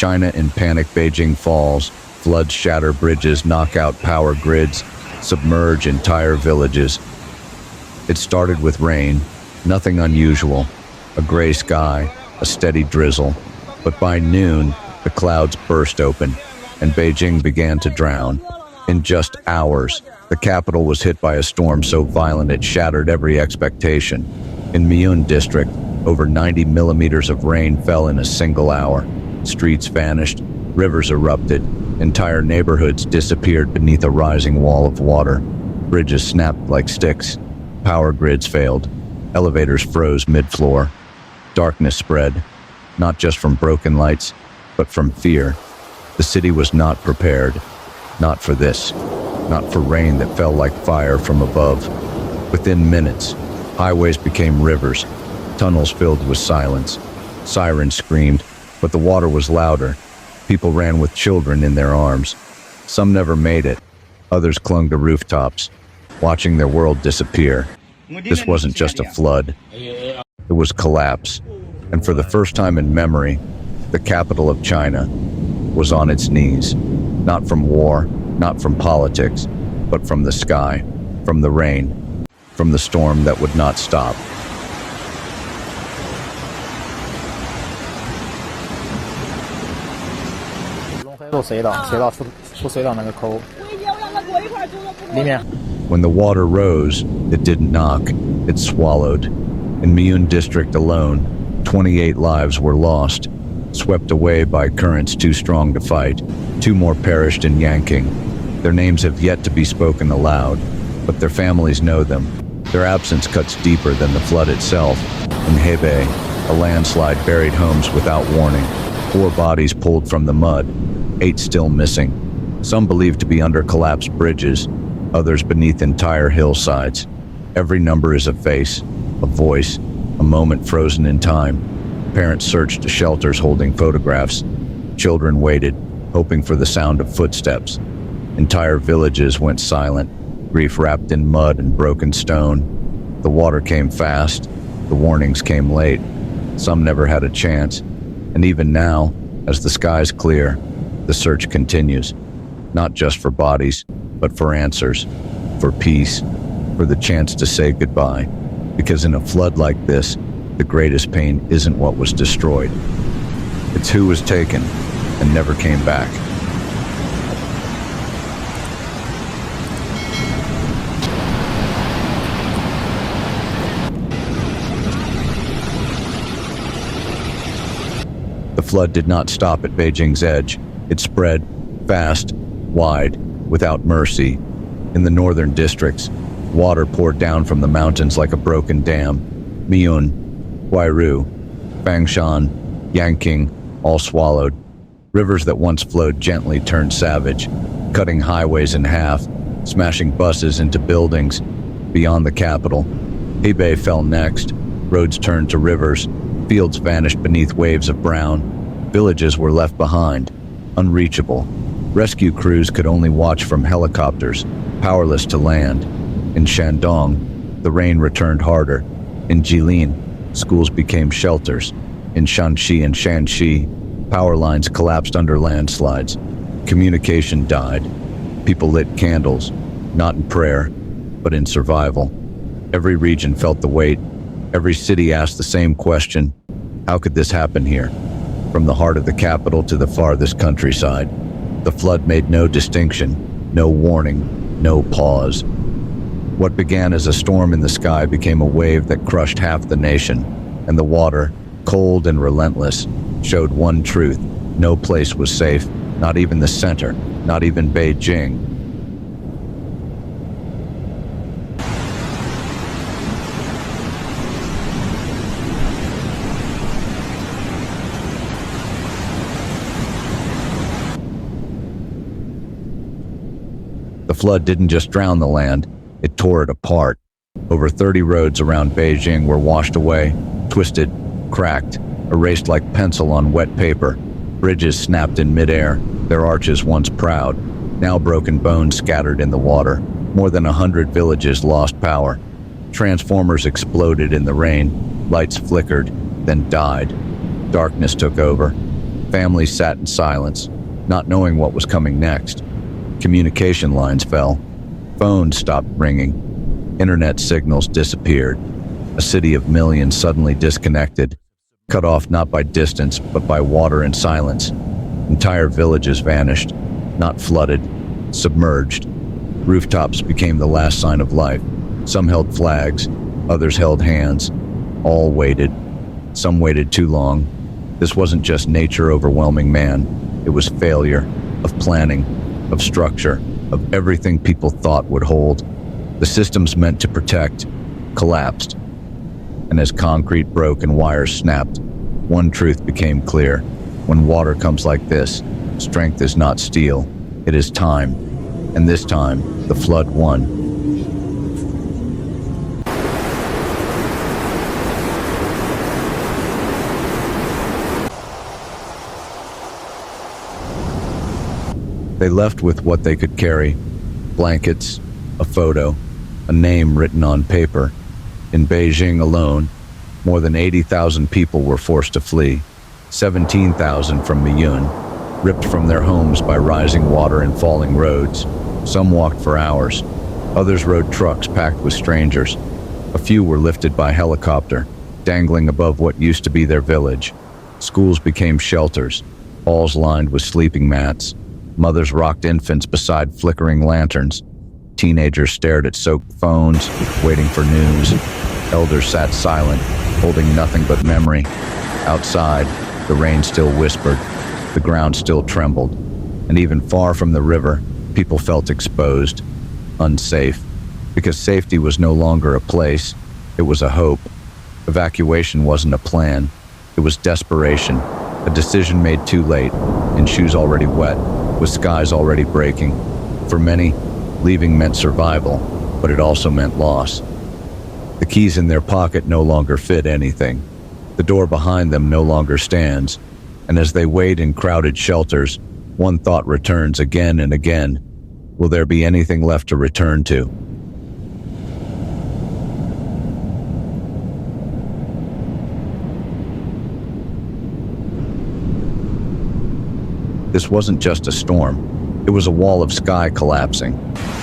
China in panic, Beijing falls, floods shatter bridges, knock out power grids, submerge entire villages. It started with rain, nothing unusual, a gray sky, a steady drizzle, but by noon, the clouds burst open, and Beijing began to drown. In just hours, the capital was hit by a storm so violent it shattered every expectation. In Miyun district, over 90 millimeters of rain fell in a single hour. Streets vanished, rivers erupted, entire neighborhoods disappeared beneath a rising wall of water. Bridges snapped like sticks. Power grids failed. Elevators froze mid-floor. Darkness spread, not just from broken lights, but from fear. The city was not prepared. Not for this. Not for rain that fell like fire from above. Within minutes, highways became rivers. Tunnels filled with silence. Sirens screamed, but the water was louder. People ran with children in their arms. Some never made it. Others clung to rooftops, watching their world disappear. This wasn't just a flood. It was collapse. And for the first time in memory, the capital of China was on its knees. Not from war, not from politics, but from the sky, from the rain, from the storm that would not stop. When the water rose, it didn't knock, it swallowed. In Miyun district alone, 28 lives were lost, swept away by currents too strong to fight. 2 more perished in Yanqing. Their names have yet to be spoken aloud, but their families know them. Their absence cuts deeper than the flood itself. In Hebei, a landslide buried homes without warning. 4 bodies pulled from the mud, 8 still missing. Some believed to be under collapsed bridges, others beneath entire hillsides. Every number is a face, a voice, a moment frozen in time. Parents searched shelters holding photographs. Children waited, hoping for the sound of footsteps. Entire villages went silent, grief wrapped in mud and broken stone. The water came fast, the warnings came late. Some never had a chance. And even now, as the skies clear, the search continues. Not just for bodies, but for answers, for peace, for the chance to say goodbye. Because in a flood like this, the greatest pain isn't what was destroyed. It's who was taken and never came back. The flood did not stop at Beijing's edge. It spread, fast, wide, without mercy. In the northern districts, water poured down from the mountains like a broken dam. Miyun, Huairu, Fangshan, Yanqing, all swallowed. Rivers that once flowed gently turned savage, cutting highways in half, smashing buses into buildings. Beyond the capital, Hebei fell next. Roads turned to rivers. Fields vanished beneath waves of brown. Villages were left behind, unreachable. Rescue crews could only watch from helicopters, powerless to land. In Shandong, the rain returned harder. In Jilin, schools became shelters. In Shanxi and Shanxi, power lines collapsed under landslides. Communication died. People lit candles, not in prayer, but in survival. Every region felt the weight. Every city asked the same question: how could this happen here? From the heart of the capital to the farthest countryside, the flood made no distinction, no warning, no pause. What began as a storm in the sky became a wave that crushed half the nation, and the water, cold and relentless, showed one truth: no place was safe, not even the center, not even Beijing. The flood didn't just drown the land, it tore it apart. Over 30 roads around Beijing were washed away, twisted, cracked, erased like pencil on wet paper. Bridges snapped in midair, their arches once proud, now broken bones scattered in the water. More than 100 villages lost power. Transformers exploded in the rain, lights flickered, then died. Darkness took over. Families sat in silence, not knowing what was coming next. Communication lines fell. Phones stopped ringing. Internet signals disappeared. A city of millions suddenly disconnected, cut off not by distance, but by water and silence. Entire villages vanished, not flooded, submerged. Rooftops became the last sign of life. Some held flags, others held hands. All waited. Some waited too long. This wasn't just nature overwhelming man. It was failure of planning, of structure, of everything people thought would hold. The systems meant to protect collapsed. And as concrete broke and wires snapped, one truth became clear. When water comes like this, strength is not steel, it is time. And this time, the flood won. They left with what they could carry: blankets, a photo, a name written on paper. In Beijing alone, more than 80,000 people were forced to flee, 17,000 from Miyun, ripped from their homes by rising water and falling roads. Some walked for hours. Others rode trucks packed with strangers. A few were lifted by helicopter, dangling above what used to be their village. Schools became shelters, halls lined with sleeping mats. Mothers rocked infants beside flickering lanterns. Teenagers stared at soaked phones, waiting for news. Elders sat silent, holding nothing but memory. Outside, the rain still whispered. The ground still trembled. And even far from the river, people felt exposed, unsafe. Because safety was no longer a place, it was a hope. Evacuation wasn't a plan. It was desperation. A decision made too late, in shoes already wet, with skies already breaking. For many, leaving meant survival, but it also meant loss. The keys in their pocket no longer fit anything. The door behind them no longer stands. And as they wait in crowded shelters, one thought returns again and again. Will there be anything left to return to? This wasn't just a storm. It was a wall of sky collapsing.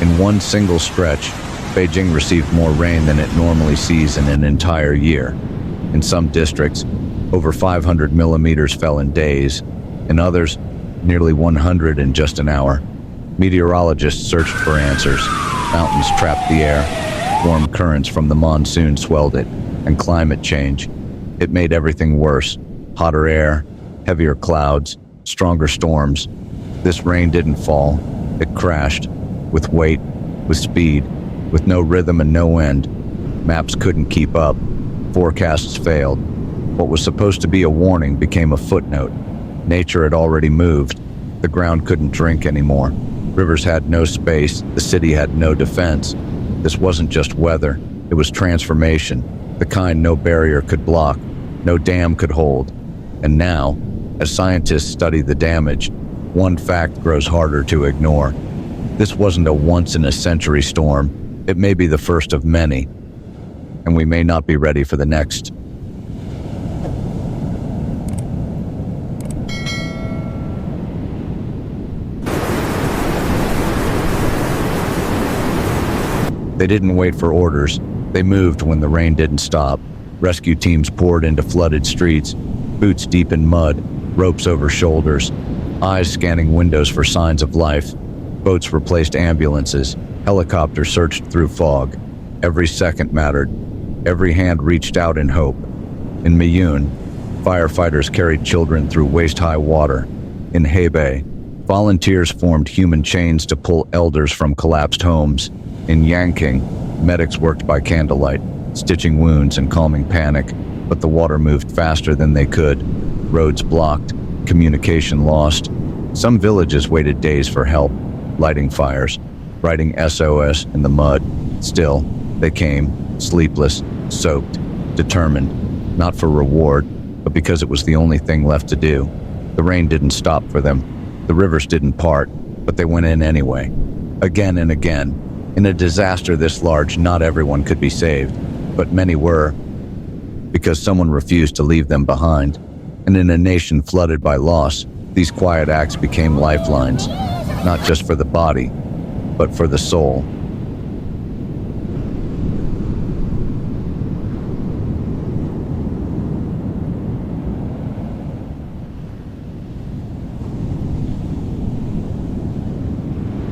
In one single stretch, Beijing received more rain than it normally sees in an entire year. In some districts, over 500 millimeters fell in days. In others, nearly 100 in just an hour. Meteorologists searched for answers. Mountains trapped the air. Warm currents from the monsoon swelled it. And climate change. It made everything worse. Hotter air, heavier clouds, stronger storms. This rain didn't fall. It crashed. With weight, with speed, with no rhythm and no end. Maps couldn't keep up. Forecasts failed. What was supposed to be a warning became a footnote. Nature had already moved. The ground couldn't drink anymore. Rivers had no space. The city had no defense. This wasn't just weather. It was transformation. The kind no barrier could block, no dam could hold. And now, as scientists study the damage, one fact grows harder to ignore. This wasn't a once-in-a-century storm. It may be the first of many, and we may not be ready for the next. They didn't wait for orders. They moved when the rain didn't stop. Rescue teams poured into flooded streets, boots deep in mud, ropes over shoulders, eyes scanning windows for signs of life. Boats replaced ambulances. Helicopters searched through fog. Every second mattered. Every hand reached out in hope. In Miyun, firefighters carried children through waist-high water. In Hebei, volunteers formed human chains to pull elders from collapsed homes. In Yanqing, medics worked by candlelight, stitching wounds and calming panic, but the water moved faster than they could. Roads blocked, communication lost. Some villages waited days for help, lighting fires, writing SOS in the mud. Still, they came, sleepless, soaked, determined, not for reward, but because it was the only thing left to do. The rain didn't stop for them. The rivers didn't part, but they went in anyway. Again and again. In a disaster this large, not everyone could be saved, but many were, because someone refused to leave them behind. And in a nation flooded by loss, these quiet acts became lifelines, not just for the body, but for the soul.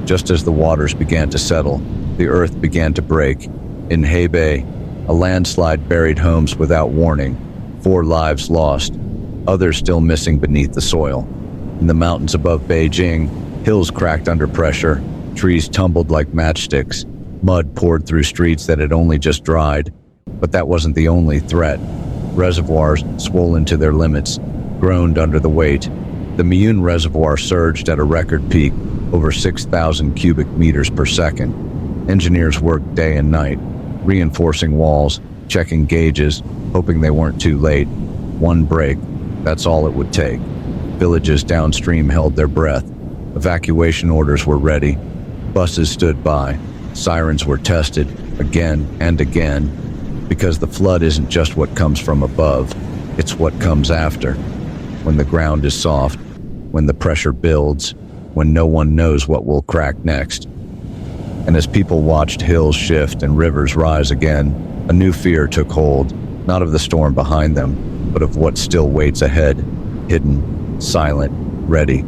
Just as the waters began to settle, the earth began to break. In Hebei, a landslide buried homes without warning, 4 lives lost, others still missing beneath the soil. In the mountains above Beijing, hills cracked under pressure, trees tumbled like matchsticks, mud poured through streets that had only just dried. But that wasn't the only threat. Reservoirs, swollen to their limits, groaned under the weight. The Miyun Reservoir surged at a record peak, over 6,000 cubic meters per second. Engineers worked day and night, reinforcing walls, checking gauges, hoping they weren't too late. One break, that's all it would take. Villages downstream held their breath. Evacuation orders were ready. Buses stood by. Sirens were tested, again and again. Because the flood isn't just what comes from above, it's what comes after. When the ground is soft, when the pressure builds, when no one knows what will crack next. And as people watched hills shift and rivers rise again, a new fear took hold, not of the storm behind them, but of what still waits ahead, hidden, silent, ready.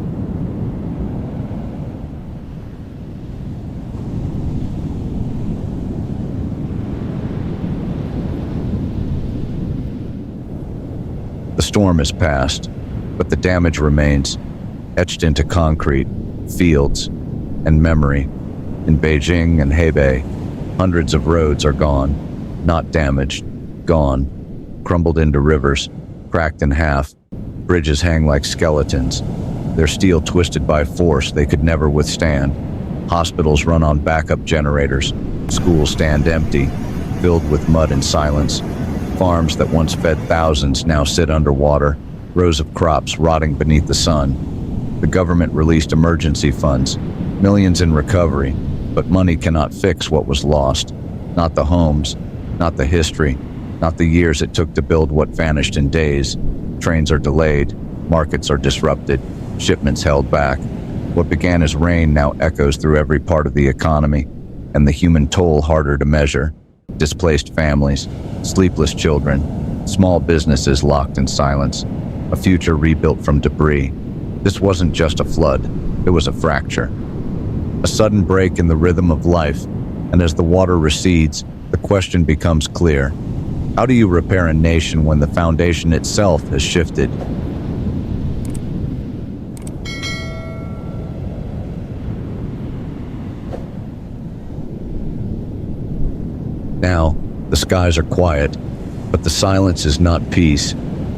The storm has passed, but the damage remains, etched into concrete, fields, and memory. In Beijing and Hebei, hundreds of roads are gone, not damaged, gone, crumbled into rivers, cracked in half. Bridges hang like skeletons, their steel twisted by force they could never withstand. Hospitals run on backup generators, schools stand empty, filled with mud and silence. Farms that once fed thousands now sit underwater, rows of crops rotting beneath the sun. The government released emergency funds, millions in recovery, but money cannot fix what was lost. Not the homes, not the history, not the years it took to build what vanished in days. Trains are delayed, markets are disrupted, shipments held back. What began as rain now echoes through every part of the economy, and the human toll harder to measure. Displaced families, sleepless children, small businesses locked in silence, a future rebuilt from debris. This wasn't just a flood, it was a fracture. A sudden break in the rhythm of life, and as the water recedes, the question becomes clear. How do you repair a nation when the foundation itself has shifted? Now, the skies are quiet, but the silence is not peace.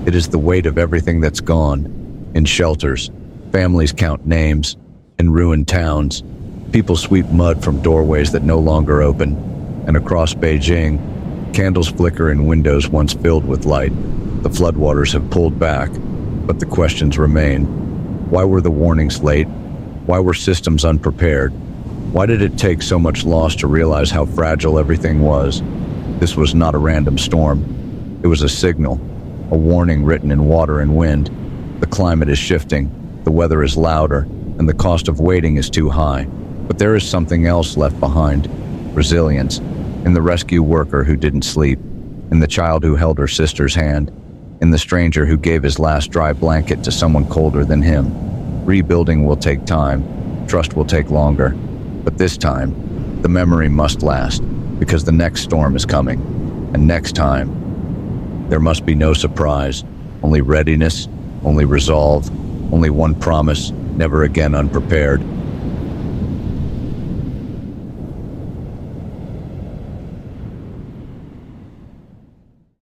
It is the weight of everything that's gone. In shelters, families count names. In ruined towns, people sweep mud from doorways that no longer open. And across Beijing, candles flicker in windows once filled with light. The floodwaters have pulled back, but the questions remain. Why were the warnings late? Why were systems unprepared? Why did it take so much loss to realize how fragile everything was? This was not a random storm. It was a signal, a warning written in water and wind. The climate is shifting, the weather is louder, and the cost of waiting is too high. But there is something else left behind. Resilience. In the rescue worker who didn't sleep. In the child who held her sister's hand. In the stranger who gave his last dry blanket to someone colder than him. Rebuilding will take time. Trust will take longer. But this time, the memory must last, because the next storm is coming. And next time, there must be no surprise, only readiness, only resolve, only one promise, never again unprepared.